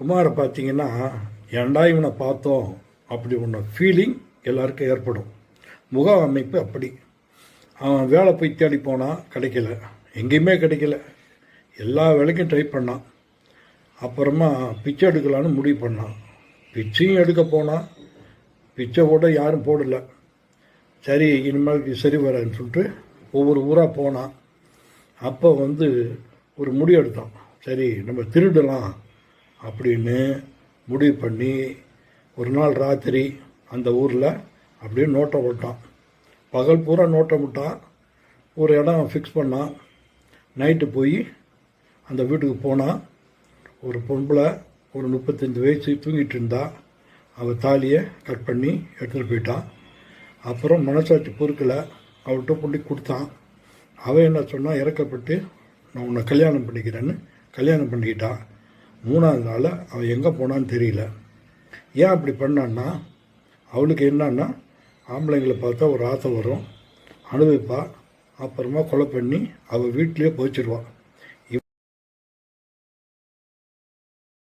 குமாரை பார்த்தீங்கன்னா ஏன்டா இவனை பார்த்தோம் அப்படி ஒன்று ஃபீலிங் எல்லாருக்கும் ஏற்படும். முக அமைப்பு அப்படி. அவன் வேலை போய் தேடி போனான், கிடைக்கல, எங்கேயுமே கிடைக்கல. எல்லா வேலைக்கும் ட்ரை பண்ணான். அப்புறமா பிச்சை எடுக்கலான்னு முடிவு பண்ணான். பிச்சையும் எடுக்க போனான், பிச்சை கூட யாரும் போடலை. சரி இனிமேல் சரி வரேன்னு சொல்லிட்டு ஒவ்வொரு ஊராக போனான். அப்போ ஒரு முடிவு எடுத்தான். சரி நம்ம திருடலாம் அப்படின்னு முடிவு பண்ணி ஒரு நாள் ராத்திரி அந்த ஊரில் அப்படியே நோட்டை விட்டான். பகல் பூரா நோட்டை விட்டான். ஒரு இடம் ஃபிக்ஸ் பண்ணான். நைட்டு போய் அந்த வீட்டுக்கு போனான். ஒரு பொம்பளை ஒரு 35 வயசு தூங்கிட்டு இருந்தா. அவள் தாலியை கட் பண்ணி எடுத்துகிட்டு போயிட்டான். அப்புறம் மனசாட்சி பொறுக்கலை, அவள்கிட்ட கொண்டு கொடுத்தான். அவன் என்ன சொன்னால், இறக்கப்பட்டு நான் உன்னை கல்யாணம் பண்ணிக்கிறேன்னு கல்யாணம் பண்ணிக்கிட்டான். 3ஆவது நாள் அவன் எங்கே போனான்னு தெரியல. ஏன் அப்படி பண்ணான்னா, அவளுக்கு என்னன்னா ஆம்பளைங்களை பார்த்தா ஒரு ஆசை வரும், அனுபவிப்பா. அப்புறமா கொலை பண்ணி அவள் வீட்டிலேயே போச்சிடுவாள்.